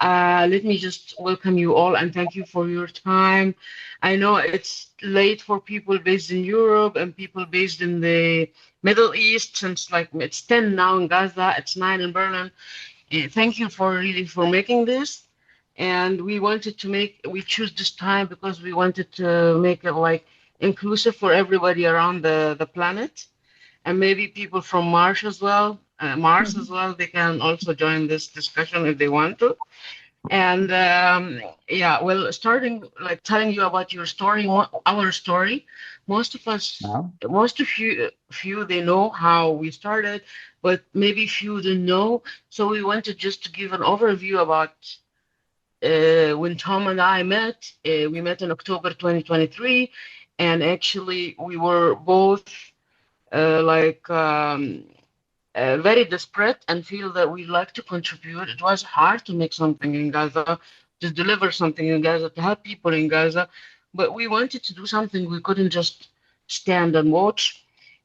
Let me just welcome you all and thank you for your time. I know it's late for people based in Europe and people based in the Middle East since like it's 10 now in Gaza, it's 9 in Berlin. Thank you for really for making this. And we choose this time because we wanted to make it like inclusive for everybody around the planet and maybe people from Mars as well. They can also join this discussion if they want to. And yeah, well, starting like telling you about your story, our story, most of us, Now, most of few they know how we started, but maybe few didn't know. So we wanted just to give an overview about when Tom and I met. We met in October 2023, and actually we were both very desperate and feel that we like to contribute. It was hard to make something in Gaza, to deliver something in Gaza, to help people in Gaza, but we wanted to do something. We couldn't just stand and watch.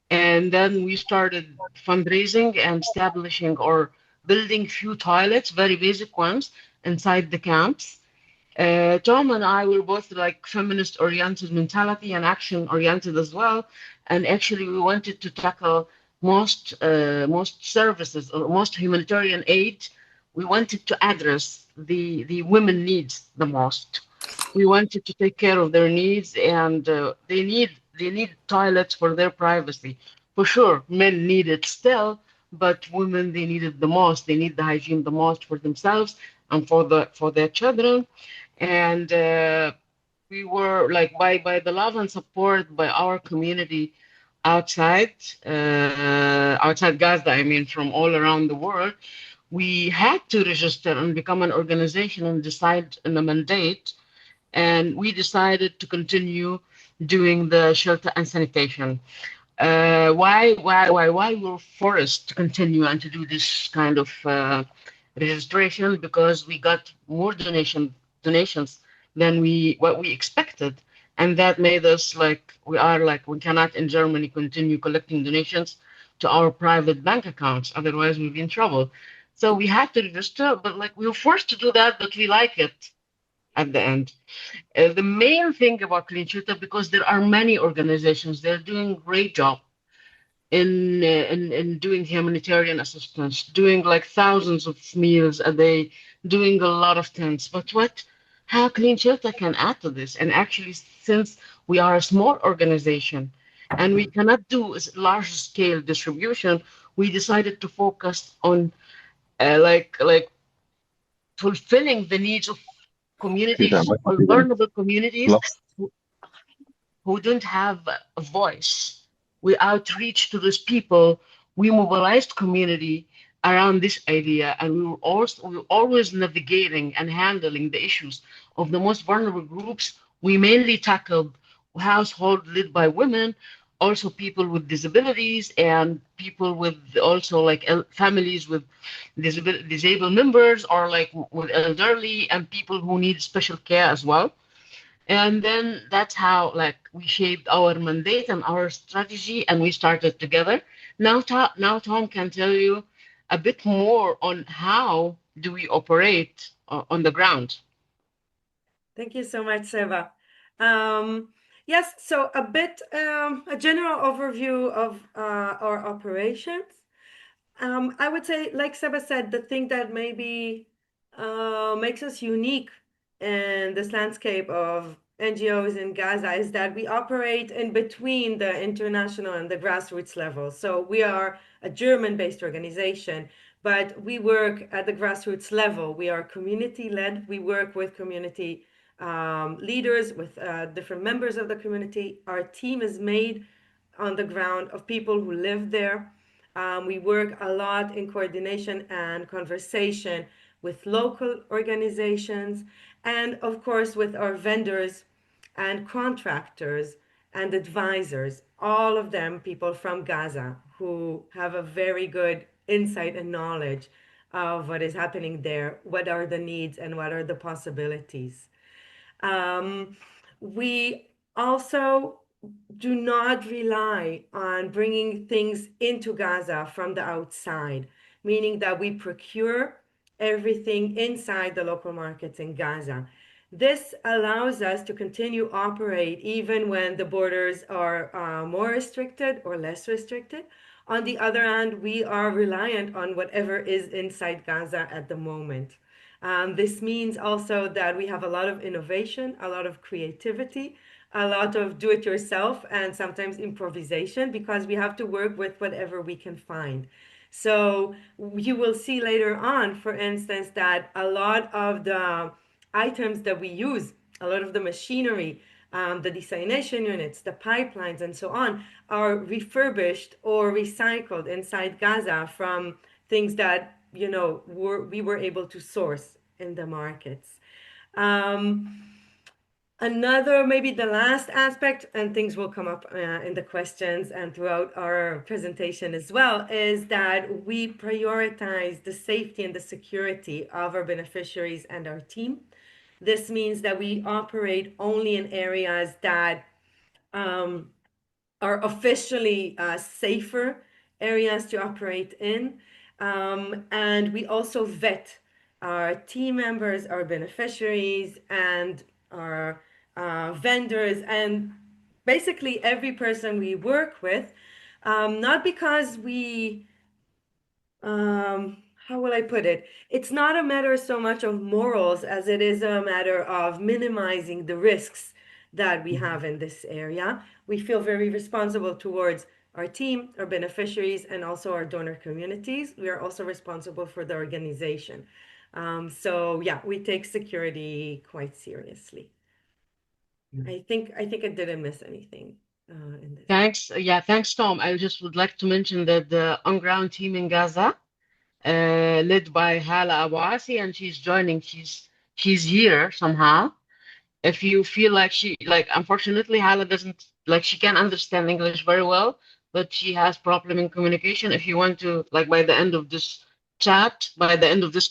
And then we started fundraising and establishing or building few toilets, very basic ones, inside the camps. Tom and I were both like feminist oriented mentality and action oriented as well. And actually, we wanted to tackle most services or most humanitarian aid. We wanted to address the women needs the most. We wanted to take care of their needs, and they need toilets for their privacy. For sure, men need it still, but women they need it the most. They need the hygiene the most for themselves and for their children. And we were like by the love and support by our community outside outside Gaza, I mean from all around the world, we had to register and become an organization and decide on a mandate, and we decided to continue doing the shelter and sanitation. Why we were forced to continue and to do this kind of registration? Because we got more donations than we expected, and that made us like we cannot in Germany continue collecting donations to our private bank accounts, otherwise we'll be in trouble. So we had to register, but like we were forced to do that, but we like it at the end. The main thing about Clean Shelter, because there are many organizations, they're doing great job in doing humanitarian assistance, doing like thousands of meals a day, doing a lot of things. But how Clean Shelter can add to this? And actually, since we are a small organization and we cannot do large scale distribution, we decided to focus on like fulfilling the needs of Peter, communities but or Peter, vulnerable communities lost. who, who don't have a voice. We outreach to those people. We mobilized community around this idea, and we were always navigating and handling the issues of the most vulnerable groups. We mainly tackled household led by women, also people with disabilities, and people with also like families with disabled members, or like with elderly and people who need special care as well. And then that's how like we shaped our mandate and our strategy, and we started together. Now Tom can tell you a bit more on how do we operate on the ground. Thank you so much, Seva. Um, yes, so a general overview of our operations. I would say, like Seba said, the thing that maybe makes us unique in this landscape of NGOs in Gaza is that we operate in between the international and the grassroots level. So we are a German-based organization, but we work at the grassroots level. We are community-led. We work with community leaders, with different members of the community. Our team is made on the ground of people who live there. We work a lot in coordination and conversation with local organizations, and of course with our vendors and contractors and advisors, all of them people from Gaza who have a very good insight and knowledge of what is happening there, what are the needs and what are the possibilities. Um, we also do not rely on bringing things into Gaza from the outside, meaning that we procure everything inside the local markets in Gaza. This allows us to continue operate even when the borders are more restricted or less restricted. On the other hand, we are reliant on whatever is inside Gaza at the moment. This means also that we have a lot of innovation, a lot of creativity, a lot of do it yourself, and sometimes improvisation because we have to work with whatever we can find. So you will see later on, for instance, that a lot of the items that we use, a lot of the machinery, the desalination units, the pipelines, and so on, are refurbished or recycled inside Gaza from things that we were able to source in the markets. Um, Another, maybe the last aspect, and things will come up in the questions and throughout our presentation as well, is that we prioritize the safety and the security of our beneficiaries and our team. This means that we operate only in areas that um, are officially safer areas to operate in. And we also vet our team members, our beneficiaries, and our vendors, and basically every person we work with, not because we how will I put it? It's not a matter so much of morals as it is a matter of minimizing the risks that we have in this area. We feel very responsible towards our team, our beneficiaries, and also our donor communities. We are also responsible for the organization. So yeah, we take security quite seriously. I think I didn't miss anything in this. Thanks. Yeah, thanks, Tom. I just would like to mention that the on-ground team in Gaza, led by Hala Awasi, and she's joining. She's here somehow. If you feel like unfortunately Hala doesn't like she can understand English very well, but she has problem in communication. If you want to by the end of this chat, by the end of this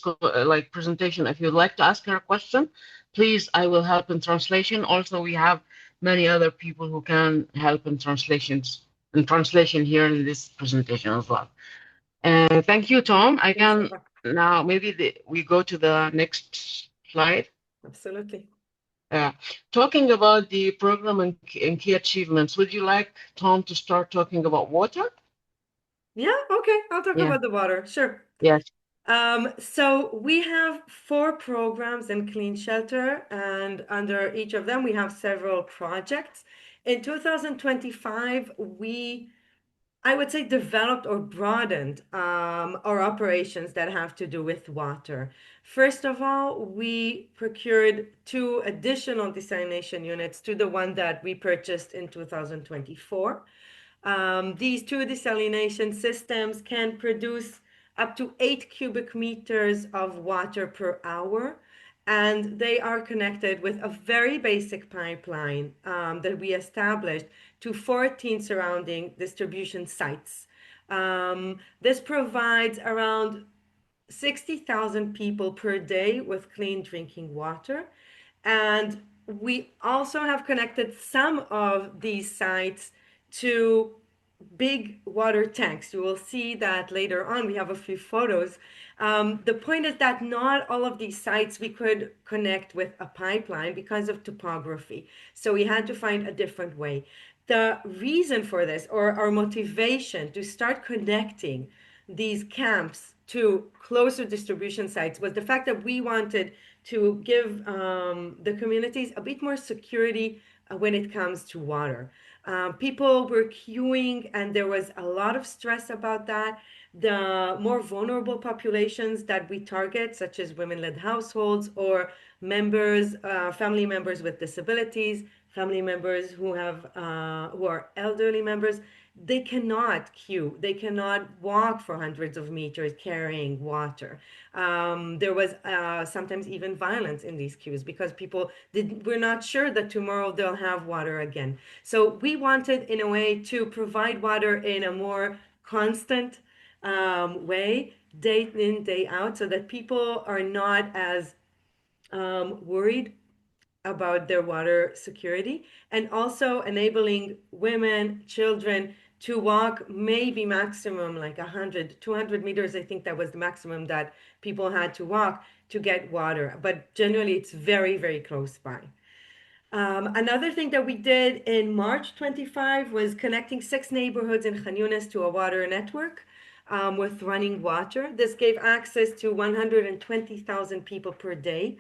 presentation, if you'd like to ask her a question, please, I will help in translation. Also, we have many other people who can help in translation here in this presentation as well. Thank you, Tom. I Yes, can now maybe we go to the next slide. absolutely. Yeah. Talking about the program and key achievements, would you like Tom to start talking about water? Yeah, okay. I'll talk Yeah. about the water. Sure. Yes. So we have 4 programs in Clean Shelter, and under each of them, we have several projects. In 2025, I would say, developed or broadened our operations that have to do with water. First of all, we procured 2 additional desalination units to the one that we purchased in 2024. These 2 desalination systems can produce up to 8 cubic meters of water per hour, and they are connected with a very basic pipeline that we established to 14 surrounding distribution sites. This provides around 60,000 people per day with clean drinking water. And we also have connected some of these sites to big water tanks. You will see that later on. We have a few photos. The point is that not all of these sites we could connect with a pipeline because of topography. So we had to find a different way. The reason for this, or our motivation to start connecting these camps to closer distribution sites, was the fact that we wanted to give the communities a bit more security when it comes to water. People were queuing, and there was a lot of stress about that. The more vulnerable populations that we target, such as women-led households or family members with disabilities, family members who are elderly members, they cannot queue. They cannot walk for hundreds of meters carrying water. There was sometimes even violence in these queues because people were not sure that tomorrow they'll have water again. So we wanted, in a way, to provide water in a more constant way, day in, day out, so that people are not as worried about their water security, and also enabling women, children to walk maybe maximum like 100, 200 meters. I think that was the maximum that people had to walk to get water. But generally, it's very, very close by. Another thing that we did in March 25 was connecting 6 neighborhoods in Khan Yunis to a water network with running water. This gave access to 120,000 people per day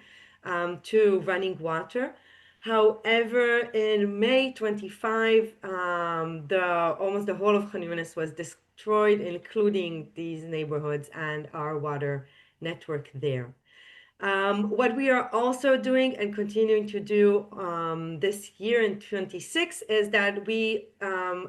to running water. However, in May 25, almost the whole of Khan Yunis was destroyed, including these neighborhoods and our water network there. What we are also doing and continuing to do this year in 26 is that we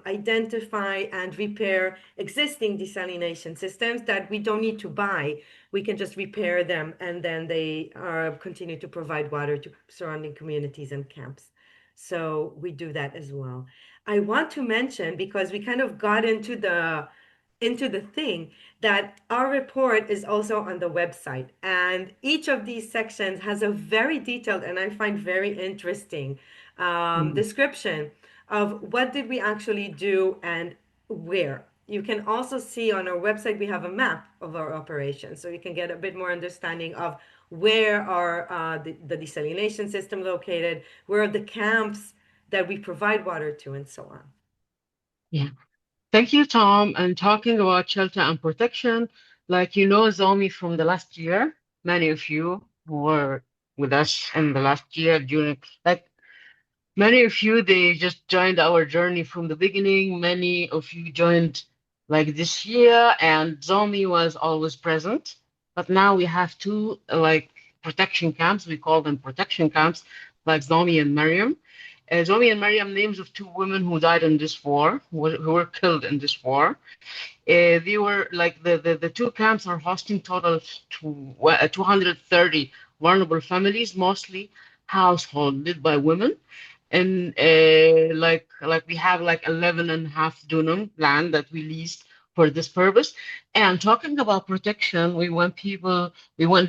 identify and repair existing desalination systems that we don't need to buy. We can just repair them, and then they continue to provide water to surrounding communities and camps. So we do that as well. I want to mention, because we kind of got into the thing, that our report is also on the website, and each of these sections has a very detailed and I find very interesting Mhm. description of what did we actually do and where. You can also see on our website we have a map of our operation, so you can get a bit more understanding of where are the desalination system located, where are the camps that we provide water to, and so on. Yeah. Thank you, Tom. And talking about shelter and protection, like you know, Zomi from the last year, many of you who were with us in the last year during, like many of you, they just joined our journey from the beginning. Many of you joined like this year, and Zomi was always present. But now we have two like protection camps. We call them protection camps, like Zomi and Mariam. Zomi and Mariam, names of two women who died in this war, who were killed in this war. They were like the two camps are hosting total to 230 vulnerable families, mostly household led by women. And like we have like 11 and a half dunum land that we leased for this purpose. And talking about protection, we want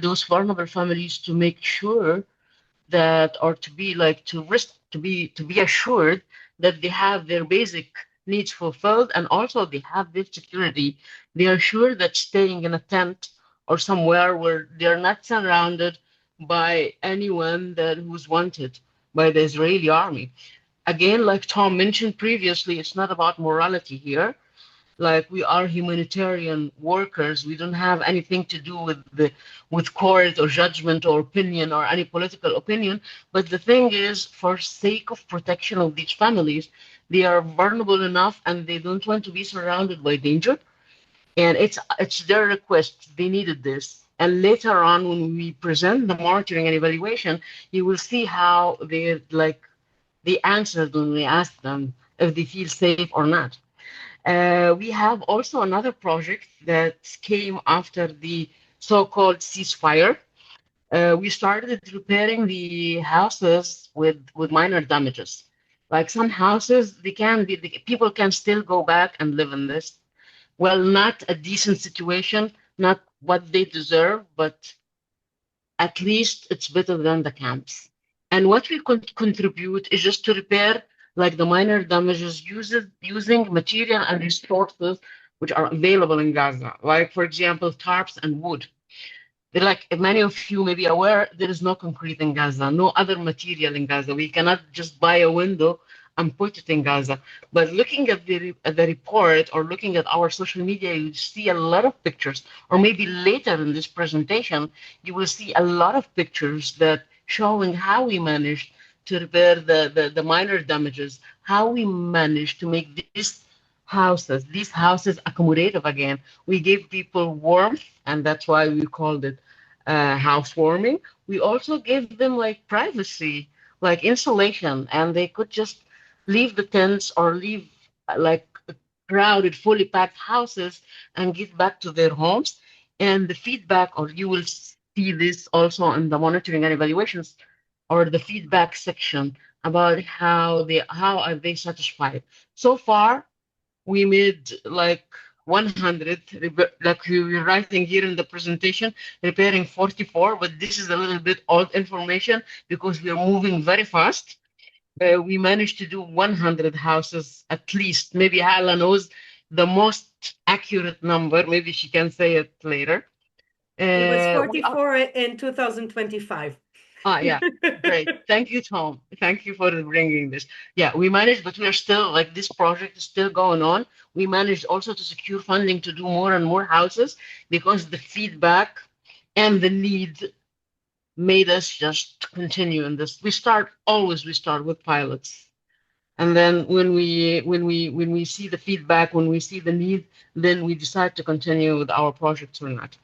those vulnerable families to make sure that, or to be like to risk to be assured that they have their basic needs fulfilled, and also they have their security. They are sure that staying in a tent or somewhere where they're not surrounded by anyone that who's wanted by the Israeli army. Again, like Tom mentioned previously, it's not about morality here. Like we are humanitarian workers. We don't have anything to do with court or judgment or opinion or any political opinion. But the thing is, for sake of protection of these families, they are vulnerable enough and they don't want to be surrounded by danger. And it's their request. They needed this. And later on, when we present the monitoring and evaluation, you will see how they answered when we asked them if they feel safe or not. We have also another project that came after the so-called ceasefire. We started repairing the houses with minor damages. Like some houses, the people can still go back and live in this. Well, not a decent situation, not what they deserve, but at least it's better than the camps. And what we contribute is just to repair like the minor damages using material and resources which are available in Gaza. Like, for example, tarps and wood. Like many of you may be aware, there is no concrete in Gaza, no other material in Gaza. We cannot just buy a window and put it in Gaza. But looking at the report or looking at our social media, you see a lot of pictures. Or maybe later in this presentation, you will see a lot of pictures that showing how we managed to repair the minor damages, how we managed to make these houses accommodative again. We gave people warmth, and that's why we called it housewarming. We also gave them like privacy, like insulation, and they could just leave the tents or leave like crowded, fully packed houses and get back to their homes. And the feedback, or you will see this also in the monitoring and evaluations, or the feedback section about how are they satisfied. So far, we made like 100, like we were writing here in the presentation, repairing 44, but this is a little bit old information because we are moving very fast. We managed to do 100 houses at least. Maybe Hala knows the most accurate number. Maybe she can say it later. It was We are 44 in 2025. yeah, great. Thank you, Tom. Thank you for bringing this. Yeah, we managed, but we are still like this project is still going on. We managed also to secure funding to do more and more houses because the feedback and the need made us just continue in this. We start with pilots. And then when we see the feedback, when we see the need, then we decide to continue with our projects or not.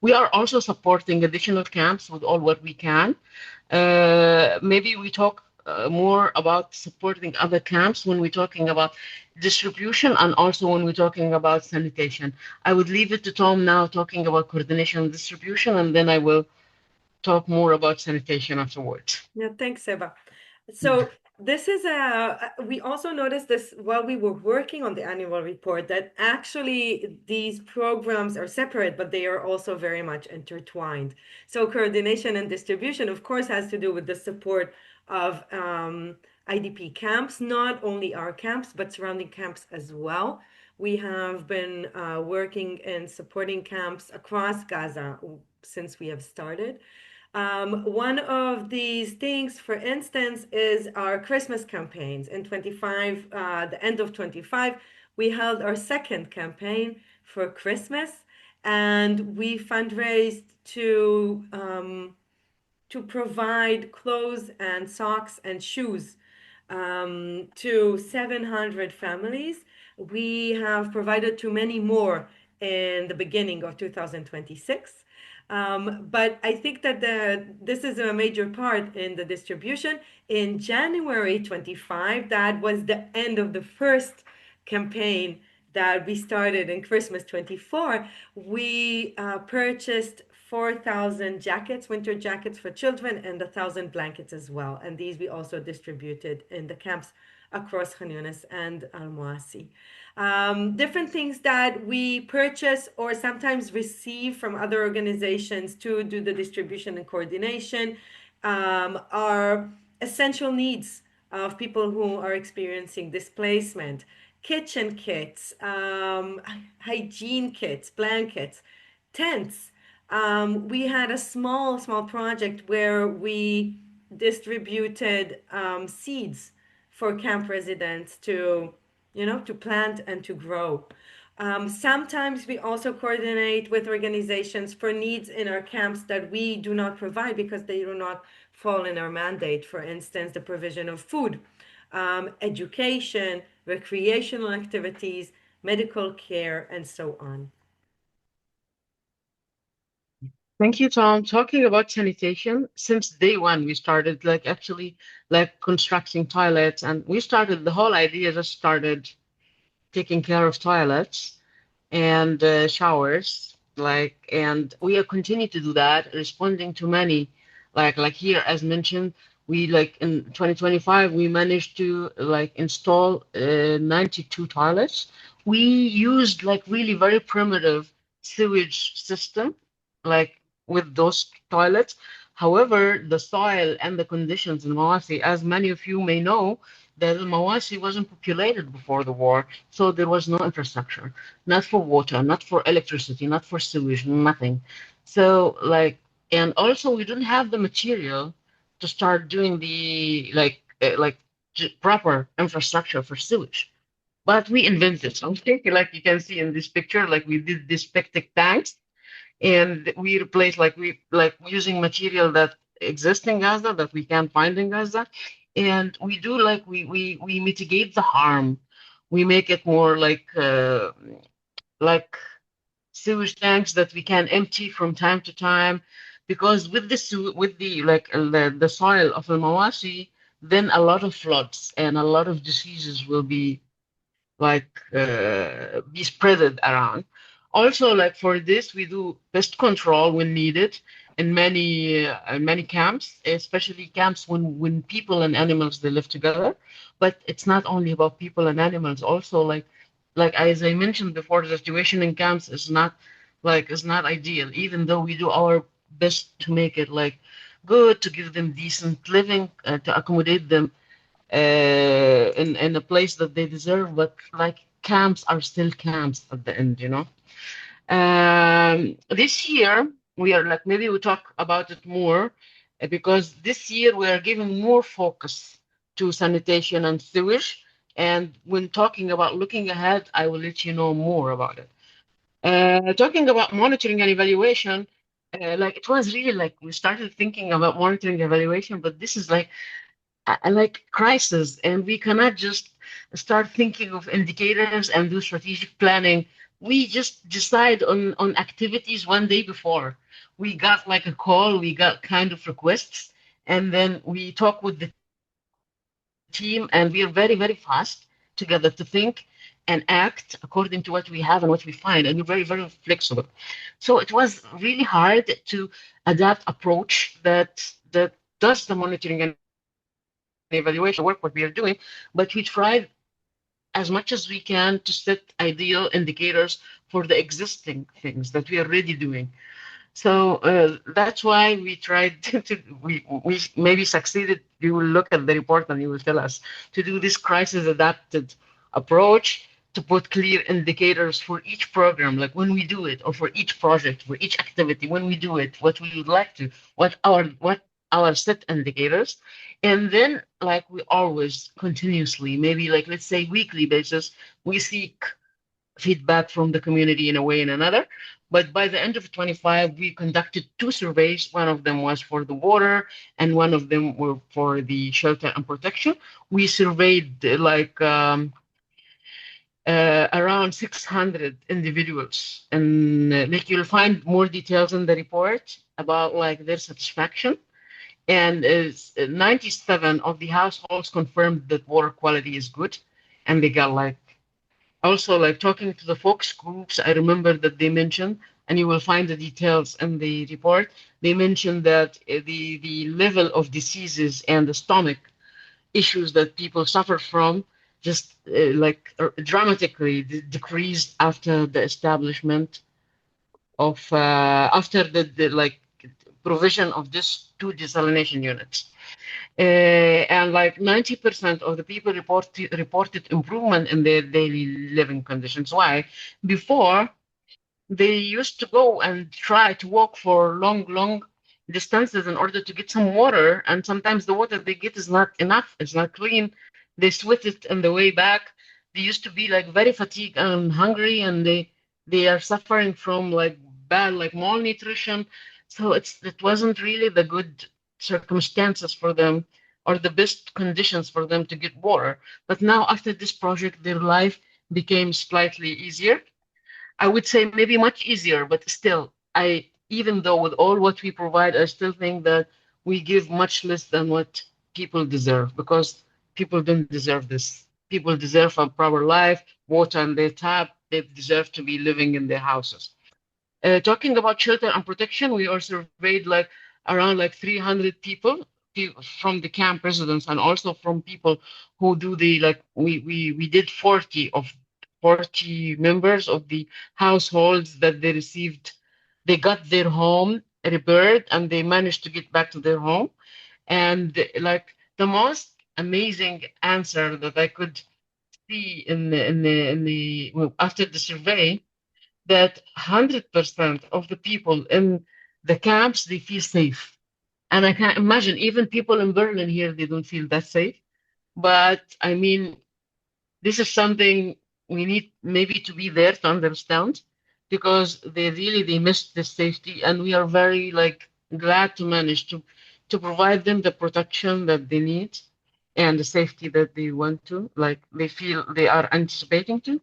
We are also supporting additional camps with all what we can. Maybe we talk more about supporting other camps when we're talking about distribution and also when we're talking about sanitation. I would leave it to Tom now talking about coordination and distribution, and then I will talk more about sanitation afterwards. Yeah, thanks, Seba. So this is we also noticed this while we were working on the annual report that actually these programs are separate, but they are also very much intertwined. So coordination and distribution, of course, has to do with the support of IDP camps, not only our camps, but surrounding camps as well. We have been working and supporting camps across Gaza since we have started. One of these things, for instance, is our Christmas campaigns. In 25, the end of 25, we held our second campaign for Christmas, and we fundraised to provide clothes and socks and shoes to 700 families. We have provided to many more in the beginning of 2026. But I think that this is a major part in the distribution. In January 25, that was the end of the first campaign that we started in Christmas 24. We purchased 4,000 jackets, winter jackets for children, and 1,000 blankets as well. And these we also distributed in the camps across Khan Yunis and Al Mawasi. Different things that we purchase or sometimes receive from other organizations to do the distribution and coordination are essential needs of people who are experiencing displacement, kitchen kits, hygiene kits, blankets, tents. We had a small project where we distributed seeds for camp residents to plant and to grow. Sometimes we also coordinate with organizations for needs in our camps that we do not provide because they do not fall in our mandate. For instance, the provision of food, education, recreational activities, medical care, and so on. Thank you, Tom. Talking about sanitation, since day one, we started like actually like constructing toilets, and we started the whole idea just started taking care of toilets and showers, like, and we are continue to do that, responding to many, like here as mentioned, we like in 2025 we managed to like install 92 toilets. We used like really very primitive sewage system, like with those toilets. However, the soil and the conditions in Mawasi, as many of you may know, that Mawasi wasn't populated before the war, so there was no infrastructure, not for water, not for electricity, not for sewage, nothing. So like, and also we didn't have the material to start doing the proper infrastructure for sewage. But we invented something, like you can see in this picture, like we did these pectic tanks, and we replace like we like using material that exists in Gaza that we can find in Gaza, and we do like we mitigate the harm. We make it more like sewage tanks that we can empty from time to time, because with the the soil of Al Mawasi, then a lot of floods and a lot of diseases will be spreaded around. Also, like for this, we do pest control when needed in many camps, especially camps when people and animals they live together. But it's not only about people and animals. Also, like as I mentioned before, the situation in camps is not ideal. Even though we do our best to make it like good, to give them decent living, to accommodate them in a place that they deserve, but like camps are still camps at the end, you know. This year we are like maybe we talk about it more because this year we are giving more focus to sanitation and sewage. And when talking about looking ahead, I will let you know more about it. Talking about monitoring and evaluation, like it was really like we started thinking about monitoring and evaluation, but this is like crisis, and we cannot just start thinking of indicators and do strategic planning. We just decide on activities one day before. We got like a call, we got kind of requests, and then we talk with the team, and we are very, very fast together to think and act according to what we have and what we find, and we're very, very flexible. So it was really hard to adapt approach that does the monitoring and evaluation work what we are doing, but we tried as much as we can to set ideal indicators for the existing things that we are already doing. So that's why we tried we maybe succeeded. You will look at the report and you will tell us to do this crisis adapted approach, to put clear indicators for each program, like when we do it, or for each project, for each activity, when we do it, what we would like to, what our set indicators, and then like we always continuously, maybe like let's say weekly basis, we seek feedback from the community in a way and another. But by the end of 25, we conducted two surveys. One of them was for the water, and one of them were for the shelter and protection. We surveyed around 600 individuals, and like you'll find more details in the report about like their satisfaction. And 97 of the households confirmed that water quality is good, and they got like also, like talking to the focus groups, I remember that they mentioned, and you will find the details in the report. They mentioned that the level of diseases and the stomach issues that people suffer from just dramatically decreased after the establishment of after the like provision of this two desalination units. And like 90% of the people reported improvement in their daily living conditions. Why? Before, they used to go and try to walk for long, long distances in order to get some water, and sometimes the water they get is not enough, it's not clean. They sweat it on the way back. They used to be like very fatigued and hungry, and they are suffering from like bad like malnutrition. So it wasn't really the good circumstances for them or the best conditions for them to get water. But now after this project, their life became slightly easier. I would say maybe much easier, but still, even though with all what we provide, I still think that we give much less than what people deserve, because people don't deserve this. People deserve a proper life, water on their tap. They deserve to be living in their houses. Talking about shelter and protection, we also surveyed like around like 300 people from the camp residents, and also from people who do the like we did 40 members of the households that they received. They got their home repaired and they managed to get back to their home. And like the most amazing answer that I could see well, after the survey, that 100% of the people in the camps, they feel safe. And I can't imagine even people in Berlin here, they don't feel that safe. But I mean, this is something we need maybe to be there to understand, because they missed the safety, and we are very like glad to manage to provide them the protection that they need and the safety that they want to, like they feel they are anticipating to.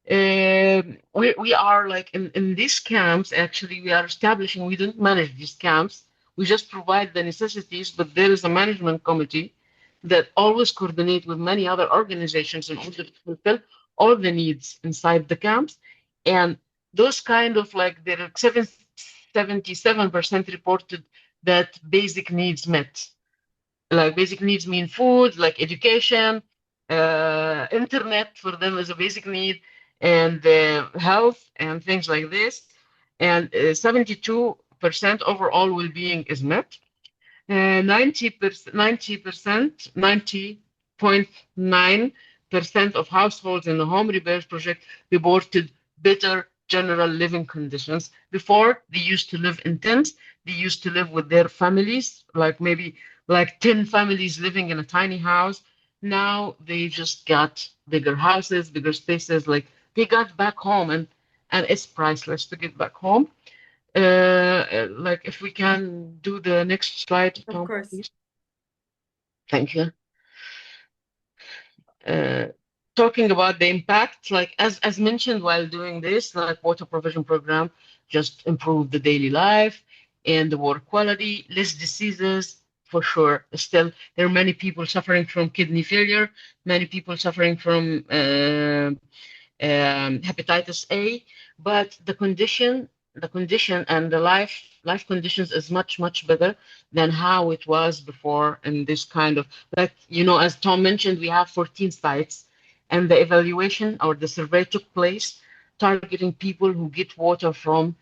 We are like in these camps, actually, we are establishing, we don't manage these camps. We just provide the necessities, but there is a management committee that always coordinate with many other organizations in order to fulfill all the needs inside the camps. And those kind of like, there are 77% reported that basic needs met. Like basic needs mean food, like education, internet for them is a basic need, and health and things like this. And 72% overall well-being is met. 90%, 90%, 90 0.9% of households in the home repairs project reported better general living conditions. Before, they used to live in tents, they used to live with their families, like maybe like 10 families living in a tiny house. Now they just got bigger houses, bigger spaces, like they got back home, and it's priceless to get back home. Like if we can do the next slide, Of Tom, course. please. Thank you. Uh, Talking about the impact, like as mentioned while doing this, like water provision program just improve the daily life and the water quality, less diseases for sure. Still, there are many people suffering from kidney failure, many people suffering from hepatitis A, but the condition and the life conditions is much better than how it was before in this kind of, like, as Tom mentioned, we have 14 sites, and the evaluation or the survey took place targeting people who get water from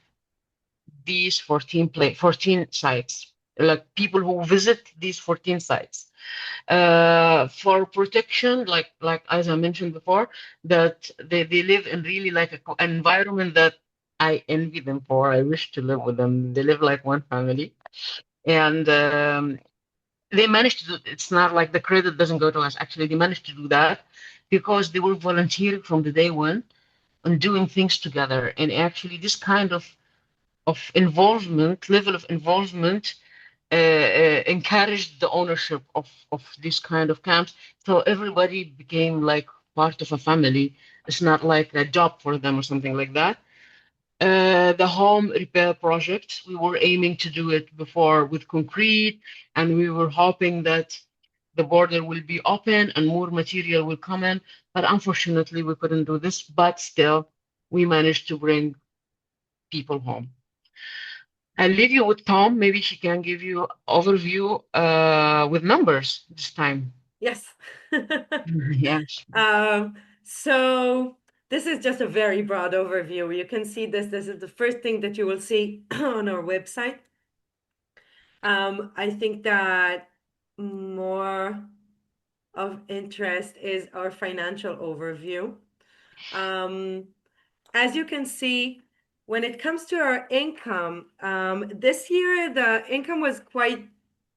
these 14 sites, like people who visit these 14 sites for protection, like as I mentioned before, that they live in really like an environment that I envy them for. I wish to live with them. They live like one family, and they managed to do. It's not like the credit doesn't go to us. Actually, they managed to do that because they were volunteering from the day one and doing things together. And actually, this kind of involvement, level of involvement encouraged the ownership of these kind of camps. So everybody became like part of a family. It's not like a job for them or something like that. The home repair project, we were aiming to do it before with concrete, and we were hoping that the border will be open and more material will come in. But unfortunately, we couldn't do this. But still, we managed to bring people home. I'll leave you with Tom. Maybe she can give you overview with numbers this time. Yes. Yes. So this is just a very broad overview. You can see this. This is the first thing that you will see on our website. I think that more of interest is our financial overview. As you can see, when it comes to our income, this year the income was quite,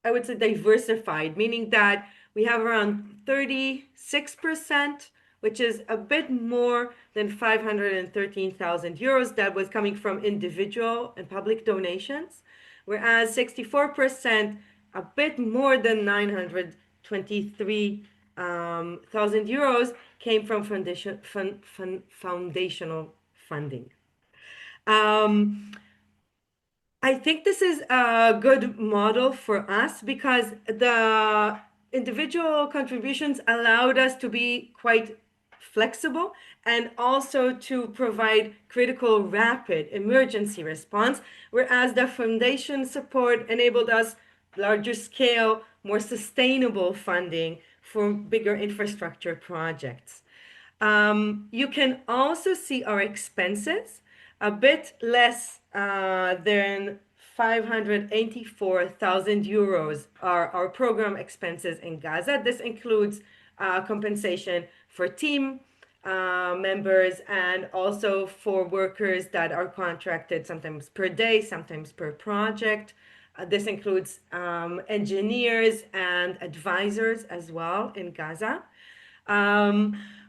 I would say, diversified, meaning that we have around 36%, which is a bit more than 513,000 euros that was coming from individual and public donations, whereas 64%, a bit more than 923 thousand euros came from foundational funding. I think this is a good model for us because the individual contributions allowed us to be quite flexible and also to provide critical rapid emergency response, whereas the foundation support enabled us larger scale, more sustainable funding for bigger infrastructure projects. You can also see our expenses, a bit less than 584,000 euros are our program expenses in Gaza. This includes compensation for team members and also for workers that are contracted sometimes per day, sometimes per project. This includes engineers and advisors as well in Gaza.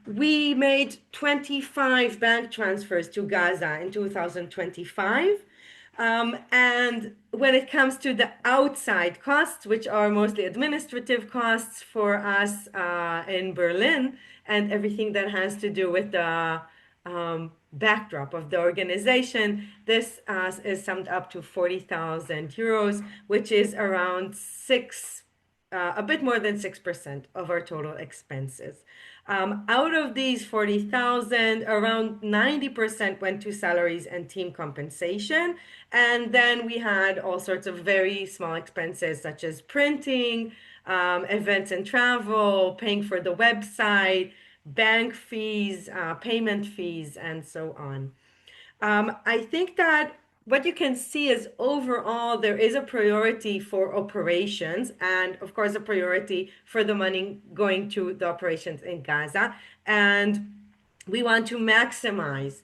We made 25 bank transfers to Gaza in 2025. And when it comes to the outside costs, which are mostly administrative costs for us in Berlin, and everything that has to do with the backdrop of the organization, this is summed up to 40,000 euros, which is around a bit more than 6% of our total expenses. Out of these 40,000, around 90% went to salaries and team compensation. And then we had all sorts of very small expenses such as printing, events and travel, paying for the website, bank fees, payment fees, and so on. I think that what you can see is overall there is a priority for operations and of course a priority for the money going to the operations in Gaza. And we want to maximize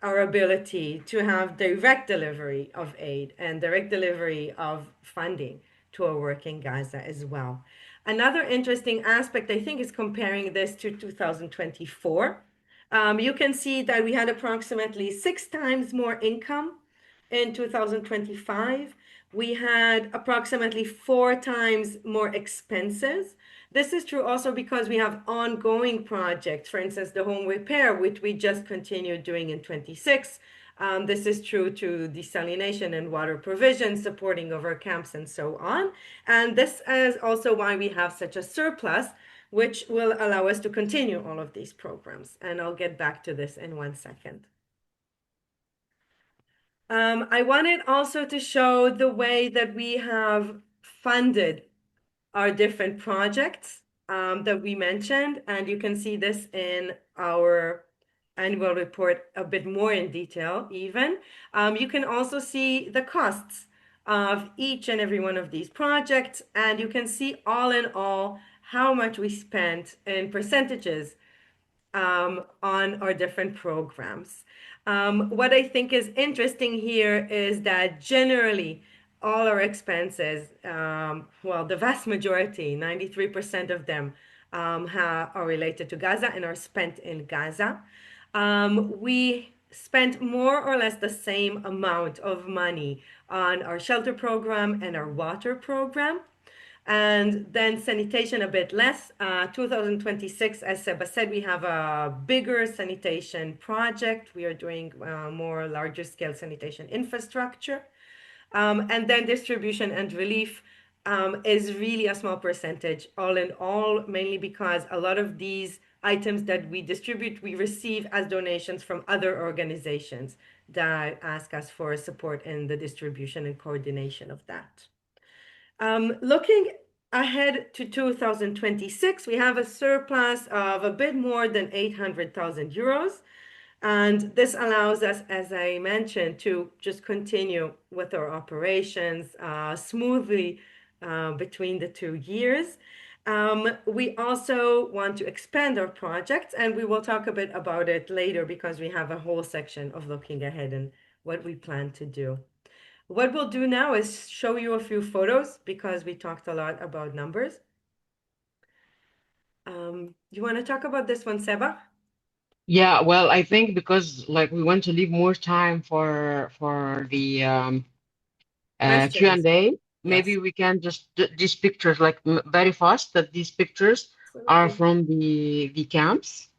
our ability to have direct delivery of aid and direct delivery of funding to our work in Gaza as well. Another interesting aspect, I think, is comparing this to 2024. You can see that we had approximately 6 times more income in 2025. We had approximately 4 times more expenses. This is true also because we have ongoing projects, for instance, the home repair, which we just continued doing in 26. This is true to desalination and water provision, supporting of our camps and so on. And this is also why we have such a surplus, which will allow us to continue all of these programs. And I'll get back to this in 1 second. I wanted also to show the way that we have funded our different projects that we mentioned, and you can see this in our annual report a bit more in detail even. You can also see the costs of each and every one of these projects, and you can see all in all how much we spent in percentages on our different programs. What I think is interesting here is that generally all our expenses, well, the vast majority, 93% of them, are related to Gaza and are spent in Gaza. We spent more or less the same amount of money on our shelter program and our water program. And then sanitation a bit less. 2026, as Seba said, we have a bigger sanitation project. We are doing more larger scale sanitation infrastructure. And then distribution and relief is really a small percentage, all in all, mainly because a lot of these items that we distribute, we receive as donations from other organizations that ask us for support in the distribution and coordination of that. Looking ahead to 2026, we have a surplus of a bit more than 800,000 euros. And this allows us, as I mentioned, to just continue with our operations smoothly between the 2 years. We also want to expand our projects, and we will talk a bit about it later because we have a whole section of looking ahead and what we plan to do. What we'll do now is show you a few photos because we talked a lot about numbers. You want to talk about this one, Seba? Yeah, well, I think because like we want to leave more time for the Questions. Q&A, Yes, maybe we can just these pictures like very fast that these pictures are absolutely. from the camps.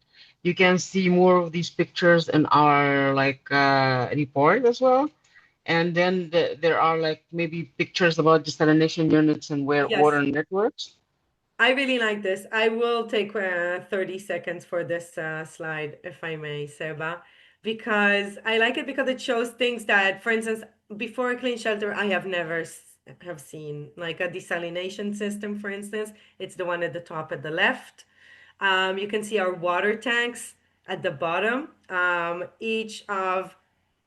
You can see more of these pictures in our like report as well. And then there are like maybe pictures about desalination units and where Yes, water networks. I really like this. I will take 30 seconds for this slide, if I may, Seba, because I like it because it shows things that, for instance, before a clean shelter, I have never have seen, like a desalination system, for instance. It's the one at the top at the left. You can see our water tanks at the bottom. Each of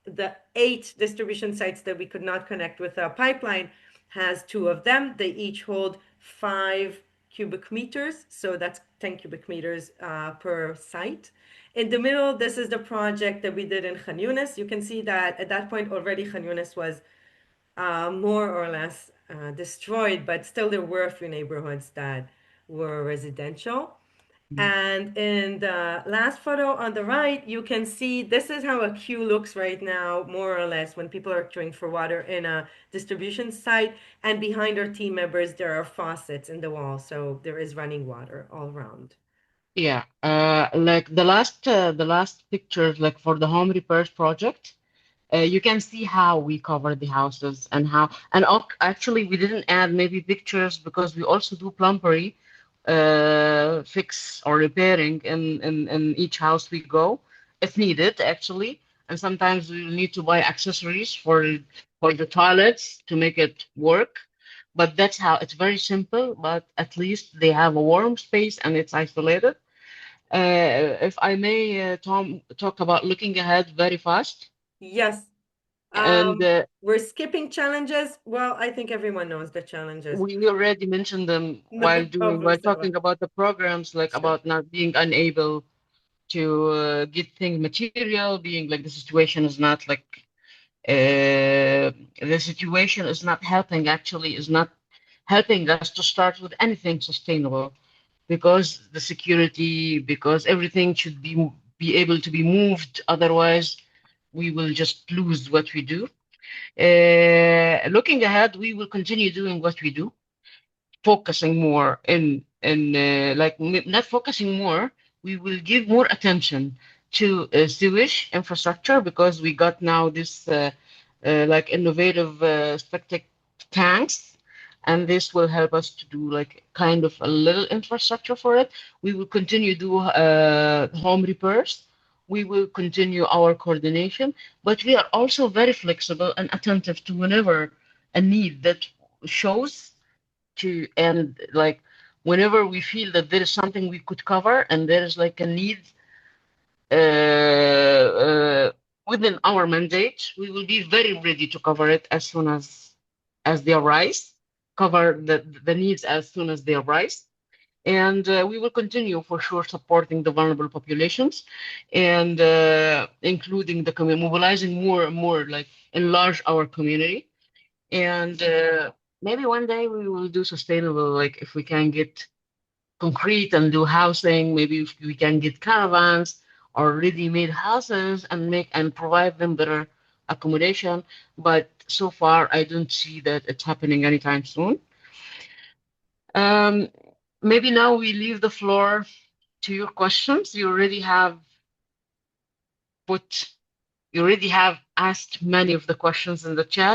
the 8 distribution sites that we could not connect with a pipeline has 2 of them. They each hold 5 cubic meters, so that's 10 cubic meters per site. In the middle, this is the project that we did in Khan Yunis. You can see that at that point already Khan Yunis was more or less destroyed, but still there were a few neighborhoods that were residential. And in the last photo on the right, you can see this is how a queue looks right now, more or less, when people are queuing for water in a distribution site. And behind our team members, there are faucets in the wall, so there is running water all around. Yeah, like the last pictures, like for the home repairs project, you can see how we cover the houses and how, and actually we didn't add maybe pictures because we also do plumbery, fix or repairing in each house we go if needed actually, and sometimes we need to buy accessories for the toilets to make it work. But that's how it's very simple, but at least they have a warm space and it's isolated. If I may, Tom, talk about looking ahead very fast. Yes. And We're skipping challenges. Well, I think everyone knows the challenges. we already mentioned them while Over. talking about the programs, like Sure. about not being unable to get things material, being like the situation is not like the situation is not helping, actually is not helping us to start with anything sustainable, because the security, because everything should be able to be moved, otherwise we will just lose what we do. Looking ahead, we will continue doing what we do, focusing more in like not focusing more. We will give more attention to sewage infrastructure, because we got now this like innovative septic tanks, and this will help us to do like kind of a little infrastructure for it. We will continue do home repairs. We will continue our coordination, but we are also very flexible and attentive to whenever a need that shows to, and like whenever we feel that there is something we could cover and there is like a need within our mandate, we will be very ready to cover it as soon as they arise, cover the needs as soon as they arise. And we will continue for sure supporting the vulnerable populations, and including the mobilizing more and more, like enlarge our community. And maybe one day we will do sustainable, like if we can get concrete and do housing, maybe if we can get caravans or ready-made houses and make and provide them better accommodation. But so far, I don't see that it's happening anytime soon. Um, Maybe now we leave the floor to your questions. Put, you already have asked many of the questions in the chat.